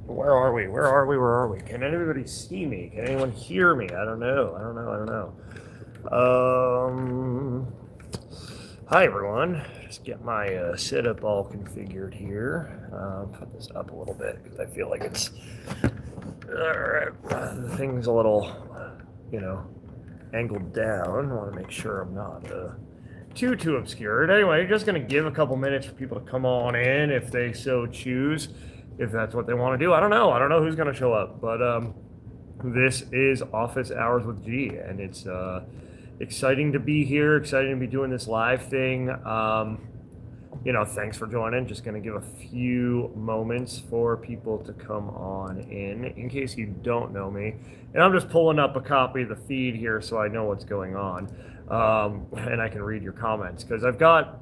Where are we? Where are we? Where are we? Can anybody see me? Can anyone hear me? I don't know. I don't know. I don't know. Hi everyone. Just get my setup all configured here. Put this up a little bit because I feel like it's the thing's a little, you know, angled down. I want to make sure I'm not too obscured. Anyway, just gonna give a couple minutes for people to come on in if they so choose, if that's what they want to do. I don't know. I don't know who's gonna show up, but this is Office Hours with G, and it's exciting to be here. Exciting to be doing this live thing. Thanks for joining. Just gonna give a few moments for people to come on in case you don't know me. And I'm just pulling up a copy of the feed here so I know what's going on. And I can read your comments because I've got,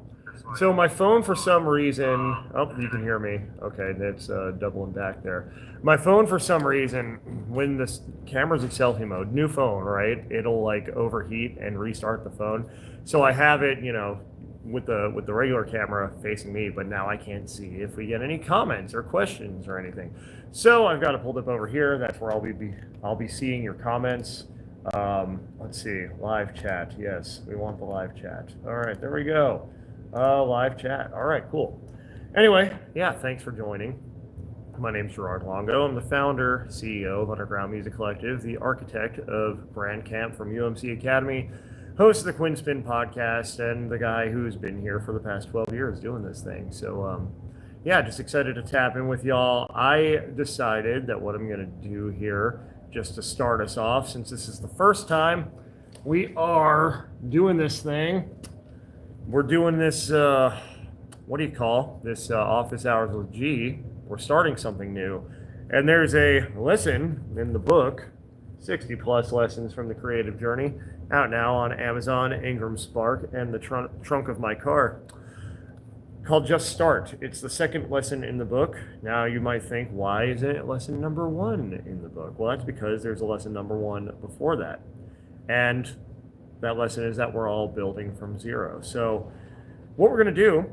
so my phone for some reason, oh, you can hear me. Okay, it's doubling back there. My phone for some reason, when this camera's in selfie mode, new phone, right? It'll like overheat and restart the phone. So I have it, with the regular camera facing me, but now I can't see if we get any comments or questions or anything. So I've got it pulled up over here. That's where I'll be seeing your comments. Let's see, live chat. Yes, we want the live chat. All right, there we go. Live chat. All right, cool. Anyway, yeah, thanks for joining. My name's Gerard Longo. I'm the founder, CEO of Underground Music Collective, the architect of Brand Camp from UMC Academy, host of the Quinn Spin podcast, and the guy who's been here for the past 12 years doing this thing. So, yeah, just excited to tap in with y'all. I decided that what I'm going to do here, just to start us off, since this is the first time we are doing this thing, we're doing this, what do you call this, Office Hours with G. We're starting something new. And there's a lesson in the book, 60 plus lessons from the creative journey, out now on Amazon, Ingram Spark, and the trunk of my car, called Just Start. It's the second lesson in the book. Now you might think, why isn't it lesson number one in the book? Well, that's because there's a lesson number one before that. And that lesson is that we're all building from zero. So what we're going to do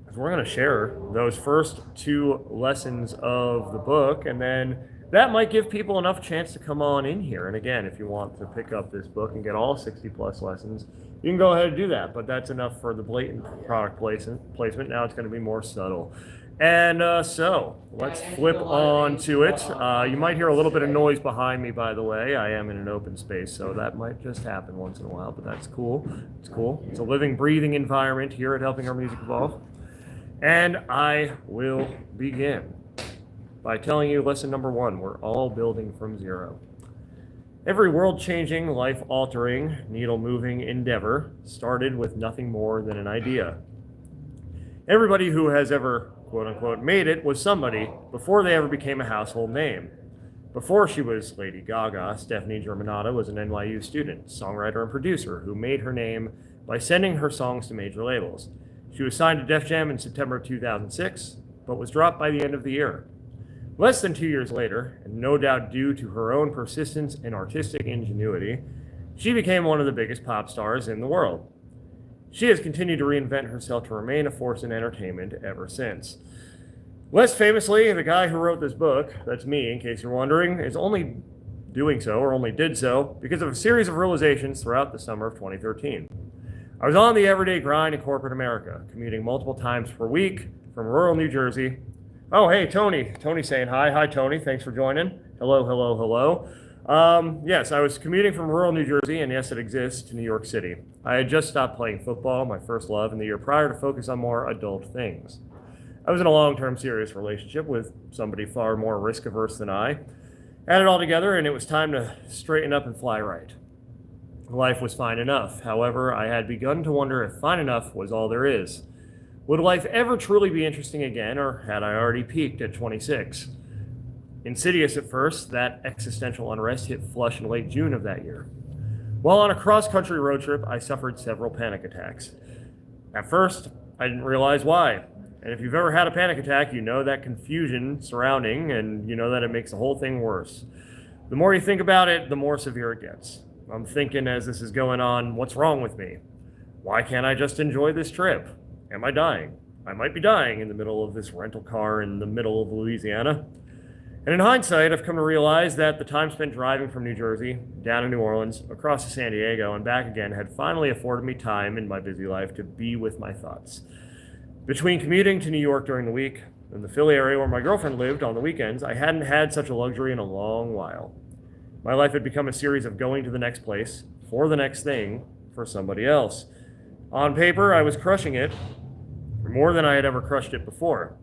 is we're going to share those first two lessons of the book, and then that might give people enough chance to come on in here. And again, if you want to pick up this book and get all 60 plus lessons, you can go ahead and do that, but that's enough for the blatant product placement. Now it's going to be more subtle. And so let's flip on to it. You might hear a little bit of noise behind me, by the way. I am in an open space, so that might just happen once in a while, but that's cool. It's cool. It's a living, breathing environment here at Helping Our Music Evolve. And I will begin by telling you lesson number one. We're all building from zero. Every world-changing, life-altering, needle-moving endeavor started with nothing more than an idea. Everybody who has ever, quote-unquote, made it was somebody before they ever became a household name. Before she was Lady Gaga, Stephanie Germanotta was an NYU student, songwriter, and producer who made her name by sending her songs to major labels. She was signed to Def Jam in September 2006, but was dropped by the end of the year. Less than 2 years later, and no doubt due to her own persistence and artistic ingenuity, she became one of the biggest pop stars in the world. She has continued to reinvent herself to remain a force in entertainment ever since. Less famously, the guy who wrote this book, that's me in case you're wondering, is only doing so, or only did so, because of a series of realizations throughout the summer of 2013. I was on the everyday grind in corporate America, commuting multiple times per week from rural New Jersey. Oh, hey, Tony. Tony's saying hi. Hi, Tony. Thanks for joining. Hello, hello, hello. Yes, I was commuting from rural New Jersey, and yes, it exists, to New York City. I had just stopped playing football, my first love, in the year prior, to focus on more adult things. I was in a long-term serious relationship with somebody far more risk-averse than I. Had it all together, and it was time to straighten up and fly right. Life was fine enough. However, I had begun to wonder if fine enough was all there is. Would life ever truly be interesting again, or had I already peaked at 26? Insidious at first, that existential unrest hit flush in late June of that year. While on a cross-country road trip, I suffered several panic attacks. At first, I didn't realize why. And if you've ever had a panic attack, you know that confusion surrounding, and you know that it makes the whole thing worse. The more you think about it, the more severe it gets. I'm thinking as this is going on, what's wrong with me? Why can't I just enjoy this trip? Am I dying? I might be dying in the middle of this rental car in the middle of Louisiana. And in hindsight, I've come to realize that the time spent driving from New Jersey down to New Orleans, across to San Diego, and back again had finally afforded me time in my busy life to be with my thoughts. Between commuting to New York during the week and the Philly area where my girlfriend lived on the weekends, I hadn't had such a luxury in a long while. My life had become a series of going to the next place, for the next thing, for somebody else. On paper, I was crushing it, more than I had ever crushed it before.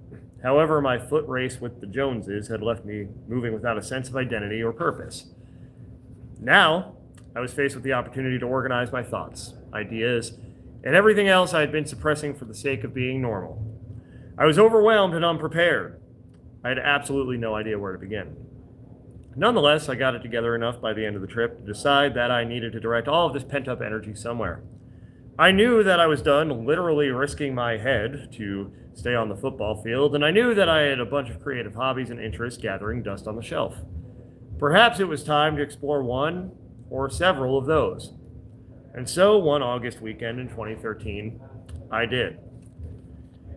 However, my foot race with the Joneses had left me moving without a sense of identity or purpose. Now, I was faced with the opportunity to organize my thoughts, ideas, and everything else I had been suppressing for the sake of being normal. I was overwhelmed and unprepared. I had absolutely no idea where to begin. Nonetheless, I got it together enough by the end of the trip to decide that I needed to direct all of this pent-up energy somewhere. I knew that I was done literally risking my head to stay on the football field, and I knew that I had a bunch of creative hobbies and interests gathering dust on the shelf. Perhaps it was time to explore one or several of those. And so, one August weekend in 2013, I did.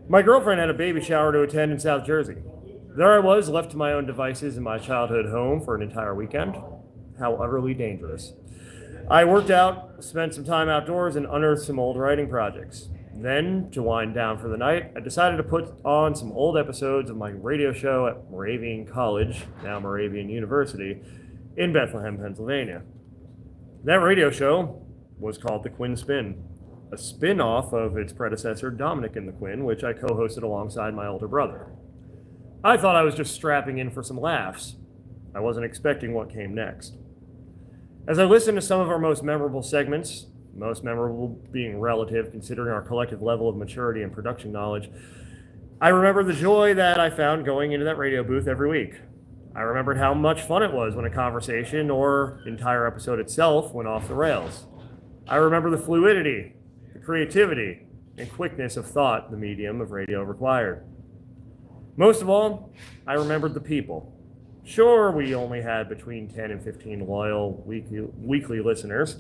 My girlfriend had a baby shower to attend in South Jersey. There I was, left to my own devices in my childhood home for an entire weekend. How utterly dangerous. I worked out, spent some time outdoors, and unearthed some old writing projects. Then, to wind down for the night, I decided to put on some old episodes of my radio show at Moravian College, now Moravian University, in Bethlehem, Pennsylvania. That radio show was called The Quinn Spin, a spin-off of its predecessor, Dominic and the Quinn, which I co-hosted alongside my older brother. I thought I was just strapping in for some laughs. I wasn't expecting what came next. As I listened to some of our most memorable segments, most memorable being relative considering our collective level of maturity and production knowledge, I remember the joy that I found going into that radio booth every week. I remembered how much fun it was when a conversation or entire episode itself went off the rails. I remember the fluidity, the creativity, and quickness of thought the medium of radio required. Most of all, I remembered the people. Sure, we only had between 10 and 15 loyal weekly listeners,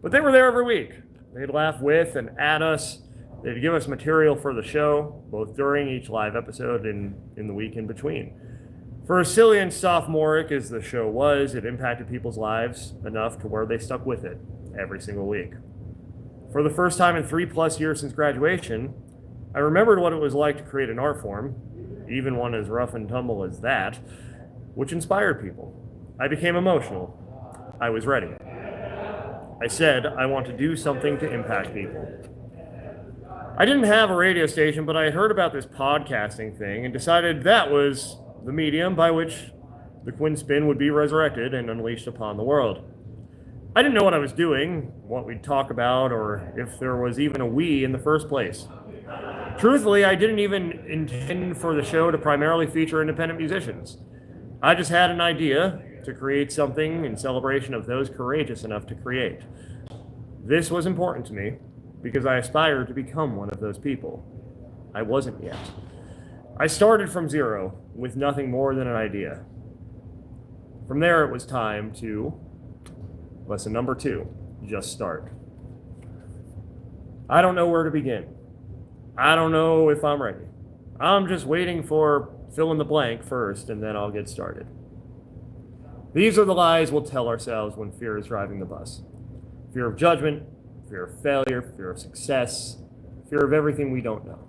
but they were there every week. They'd laugh with and at us. They'd give us material for the show, both during each live episode and in the week in between. For as silly and sophomoric as the show was, it impacted people's lives enough to where they stuck with it every single week. For the first time in 3+ years since graduation, I remembered what it was like to create an art form, even one as rough and tumble as that, which inspired people. I became emotional. I was ready. I said, I want to do something to impact people. I didn't have a radio station, but I had heard about this podcasting thing and decided that was the medium by which the Quinn Spin would be resurrected and unleashed upon the world. I didn't know what I was doing, what we'd talk about, or if there was even a we in the first place. Truthfully, I didn't even intend for the show to primarily feature independent musicians. I just had an idea to create something in celebration of those courageous enough to create. This was important to me because I aspired to become one of those people. I wasn't yet. I started from zero with nothing more than an idea. From there, it was time to, lesson number 2, just start. I don't know where to begin. I don't know if I'm ready. I'm just waiting for fill in the blank first, and then I'll get started. These are the lies we'll tell ourselves when fear is driving the bus. Fear of judgment, fear of failure, fear of success, fear of everything we don't know.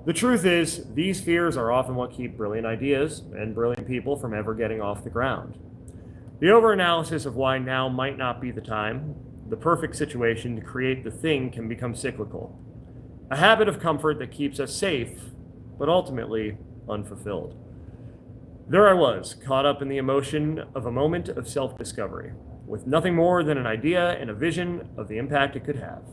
The truth is, these fears are often what keep brilliant ideas and brilliant people from ever getting off the ground. The overanalysis of why now might not be the time, the perfect situation to create the thing, can become cyclical. A habit of comfort that keeps us safe, but ultimately unfulfilled. There I was, caught up in the emotion of a moment of self-discovery, with nothing more than an idea and a vision of the impact it could have.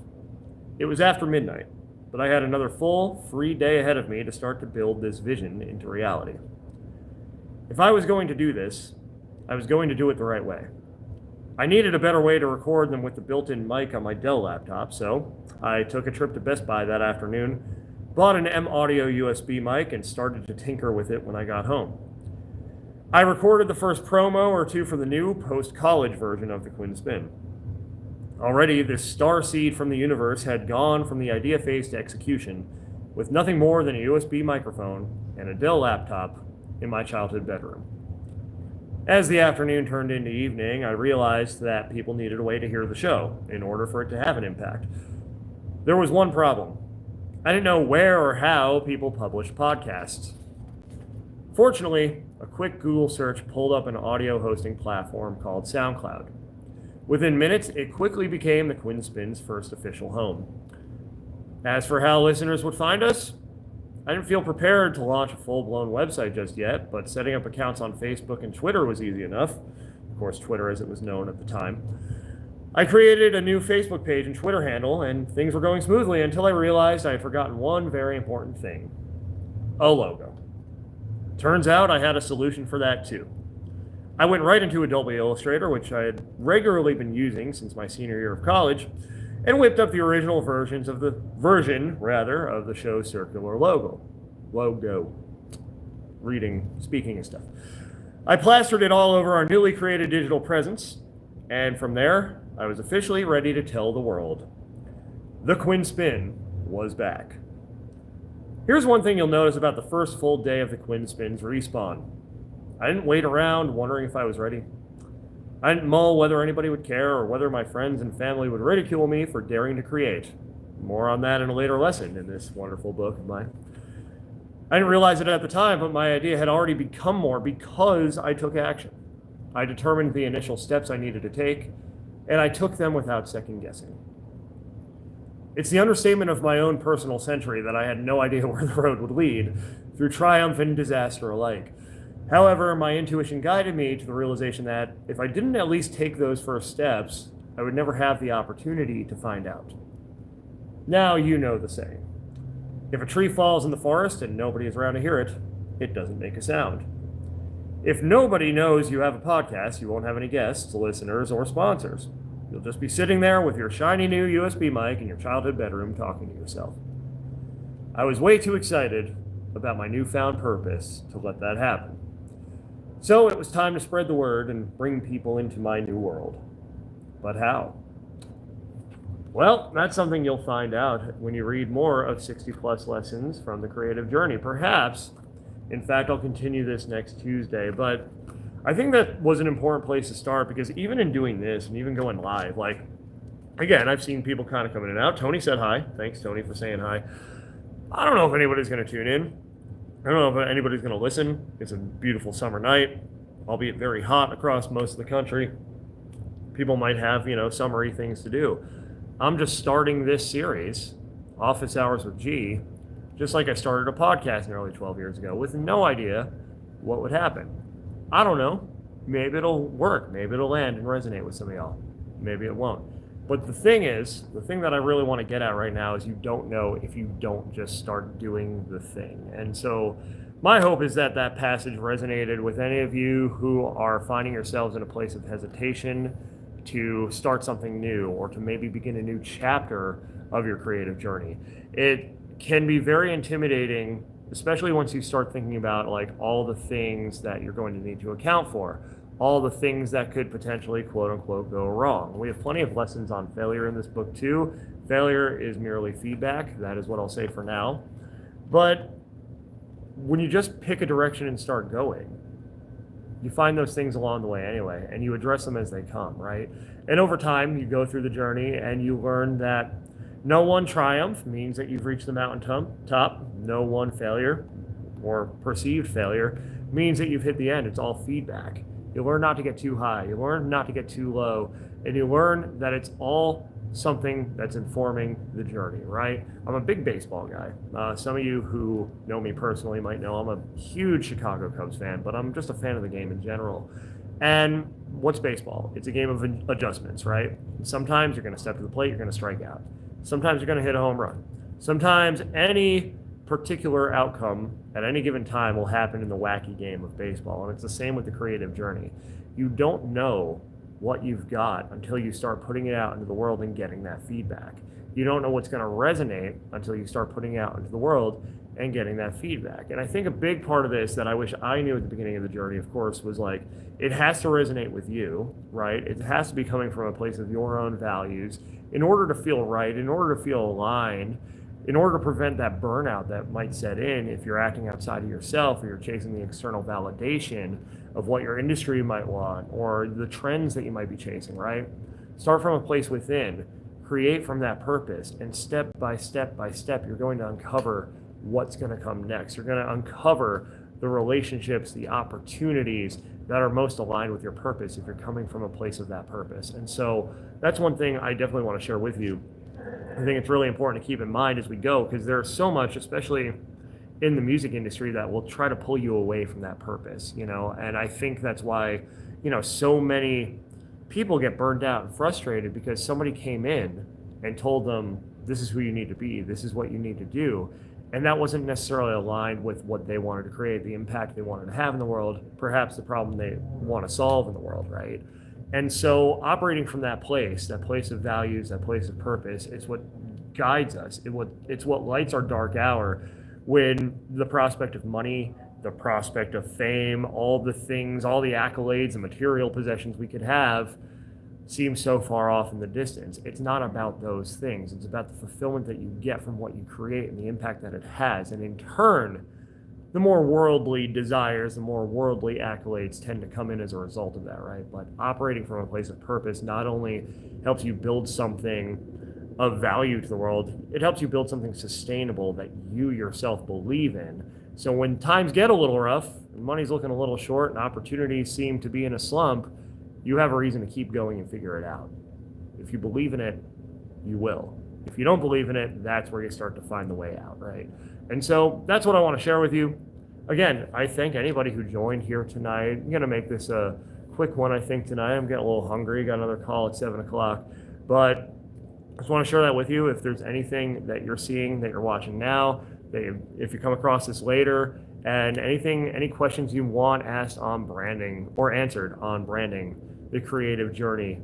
It was after midnight, but I had another full, free day ahead of me to start to build this vision into reality. If I was going to do this, I was going to do it the right way. I needed a better way to record than with the built-in mic on my Dell laptop, so I took a trip to Best Buy that afternoon, bought an M-Audio USB mic, and started to tinker with it when I got home. I recorded the first promo or two for the new post-college version of the Quinn Spin. Already, this star seed from the universe had gone from the idea phase to execution, with nothing more than a USB microphone and a Dell laptop in my childhood bedroom. As the afternoon turned into evening, I realized that people needed a way to hear the show in order for it to have an impact. There was one problem. I didn't know where or how people published podcasts. Fortunately, a quick Google search pulled up an audio hosting platform called SoundCloud. Within minutes, it quickly became the Quinn Spin's first official home. As for how listeners would find us, I didn't feel prepared to launch a full-blown website just yet, but setting up accounts on Facebook and Twitter was easy enough. Of course, Twitter as it was known at the time. I created a new Facebook page and Twitter handle, and things were going smoothly until I realized I had forgotten one very important thing: a logo. Turns out I had a solution for that too. I went right into Adobe Illustrator, which I had regularly been using since my senior year of college, and whipped up the original version of the show's circular logo. Speaking and stuff. I plastered it all over our newly created digital presence, and from there, I was officially ready to tell the world. The Quinn Spin was back. Here's one thing you'll notice about the first full day of the Quinn Spin's respawn. I didn't wait around wondering if I was ready. I didn't mull whether anybody would care or whether my friends and family would ridicule me for daring to create. More on that in a later lesson in this wonderful book of mine. I didn't realize it at the time, but my idea had already become more because I took action. I determined the initial steps I needed to take, and I took them without second guessing. It's the understatement of my own personal century that I had no idea where the road would lead, through triumph and disaster alike. However, my intuition guided me to the realization that if I didn't at least take those first steps, I would never have the opportunity to find out. Now you know the saying. If a tree falls in the forest and nobody is around to hear it, it doesn't make a sound. If nobody knows you have a podcast, you won't have any guests, listeners, or sponsors. You'll just be sitting there with your shiny new USB mic in your childhood bedroom talking to yourself. I was way too excited about my newfound purpose to let that happen. So it was time to spread the word and bring people into my new world. But how? Well, that's something you'll find out when you read more of 60 plus lessons from the creative journey. Perhaps, in fact, I'll continue this next Tuesday, but I think that was an important place to start because even in doing this and even going live, again, I've seen people kind of come in and out. Tony said hi. Thanks, Tony, for saying hi. I don't know if anybody's going to tune in. I don't know if anybody's going to listen. It's a beautiful summer night, albeit very hot across most of the country. People might have, summery things to do. I'm just starting this series, Office Hours with G, just like I started a podcast nearly 12 years ago with no idea what would happen. I don't know. Maybe it'll work. Maybe it'll land and resonate with some of y'all. Maybe it won't. But the thing that I really want to get at right now is you don't know if you don't just start doing the thing. And so my hope is that that passage resonated with any of you who are finding yourselves in a place of hesitation to start something new or to maybe begin a new chapter of your creative journey. It can be very intimidating, especially once you start thinking about all the things that you're going to need to account for, all the things that could potentially quote unquote go wrong. We have plenty of lessons on failure in this book too. Failure is merely feedback. That is what I'll say for now. But when you just pick a direction and start going, you find those things along the way anyway, and you address them as they come, right? And over time, you go through the journey and you learn that no one triumph means that you've reached the mountain top. No one failure or perceived failure means that you've hit the end. It's all feedback. You learn not to get too high. You learn not to get too low. And you learn that it's all something that's informing the journey, right? I'm a big baseball guy. Some of you who know me personally might know I'm a huge Chicago Cubs fan, but I'm just a fan of the game in general. And what's baseball? It's a game of adjustments, right? Sometimes you're going to step to the plate, you're going to strike out. Sometimes you're going to hit a home run. Sometimes any particular outcome at any given time will happen in the wacky game of baseball. And it's the same with the creative journey. You don't know what you've got until you start putting it out into the world and getting that feedback. You don't know what's going to resonate until you start putting it out into the world and getting that feedback. And I think a big part of this that I wish I knew at the beginning of the journey, of course, was it has to resonate with you, right? It has to be coming from a place of your own values in order to feel right, in order to feel aligned. in order to prevent that burnout that might set in if you're acting outside of yourself or you're chasing the external validation of what your industry might want or the trends that you might be chasing, right? Start from a place within, create from that purpose, and step by step by step, you're going to uncover what's going to come next. You're going to uncover the relationships, the opportunities that are most aligned with your purpose if you're coming from a place of that purpose. And so that's one thing I definitely want to share with you. I think it's really important to keep in mind as we go, because there's so much, especially in the music industry, that will try to pull you away from that purpose, and I think that's why, so many people get burned out and frustrated because somebody came in and told them, this is who you need to be, this is what you need to do. And that wasn't necessarily aligned with what they wanted to create, the impact they wanted to have in the world, perhaps the problem they want to solve in the world, right? And so operating from that place of values, that place of purpose, it's what guides us. It's what lights our dark hour when the prospect of money, the prospect of fame, all the things, all the accolades and material possessions we could have seem so far off in the distance. It's not about those things. It's about the fulfillment that you get from what you create and the impact that it has. And in turn, the more worldly desires, the more worldly accolades tend to come in as a result of that, right? But operating from a place of purpose not only helps you build something of value to the world, it helps you build something sustainable that you yourself believe in. So when times get a little rough, and money's looking a little short, and opportunities seem to be in a slump, you have a reason to keep going and figure it out. If you believe in it, you will. If you don't believe in it, that's where you start to find the way out, right? And so that's what I want to share with you. Again, I thank anybody who joined here tonight. I'm going to make this a quick one, I think, tonight. I'm getting a little hungry. Got another call at 7 o'clock. But I just want to share that with you. If there's anything that you're seeing, that you're watching now, if you come across this later, and any questions you want asked on branding or answered on branding, the creative journey,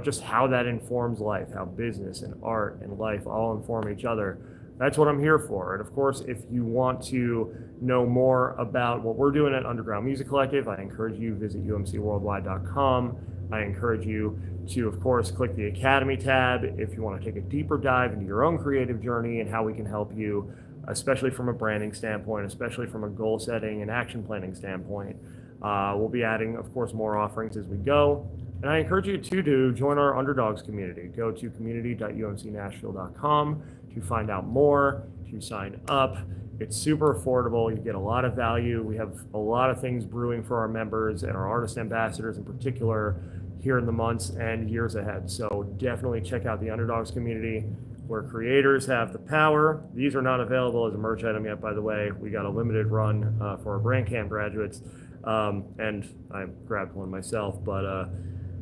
just how that informs life, how business and art and life all inform each other. That's what I'm here for. And of course, if you want to know more about what we're doing at Underground Music Collective, I encourage you to visit umcworldwide.com. I encourage you to, of course, click the Academy tab if you want to take a deeper dive into your own creative journey and how we can help you, especially from a branding standpoint, especially from a goal setting and action planning standpoint. We'll be adding, of course, more offerings as we go. And I encourage you too to join our Underdogs community. Go to community.umcnashville.com to find out more, to sign up. It's super affordable. You get a lot of value. We have a lot of things brewing for our members and our artist ambassadors in particular here in the months and years ahead. So definitely check out the Underdogs community where creators have the power. These are not available as a merch item yet, by the way. We got a limited run for our brand camp graduates. And I grabbed one myself, but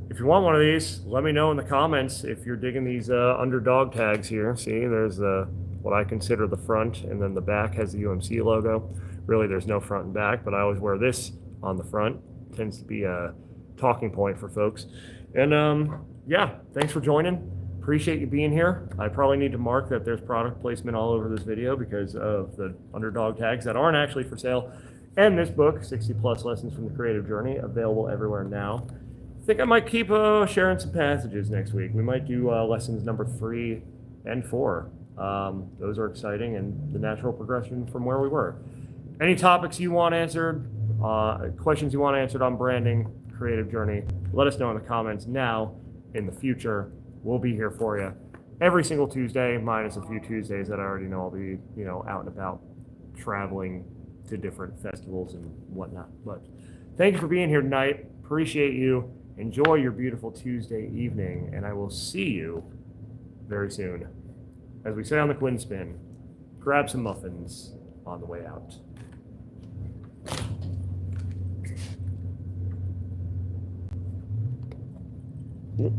if you want one of these, let me know in the comments if you're digging these underdog tags here. See, there's what I consider the front, and then the back has the UMC logo. Really, there's no front and back, but I always wear this on the front. It tends to be a talking point for folks. And yeah, thanks for joining. Appreciate you being here. I probably need to mark that there's product placement all over this video because of the underdog tags that aren't actually for sale. And this book, 60 Plus Lessons from the Creative Journey, available everywhere now. I think I might keep sharing some passages next week. We might do lessons number 3 and 4. Those are exciting and the natural progression from where we were. Any topics you want answered, questions you want answered on branding, creative journey, let us know in the comments now. In the future, we'll be here for you every single Tuesday, minus a few Tuesdays that I already know I'll be, out and about traveling to different festivals and whatnot. But thank you for being here tonight. Appreciate you. Enjoy your beautiful Tuesday evening, and I will see you very soon. As we say on the Quinn Spin, grab some muffins on the way out. Yep.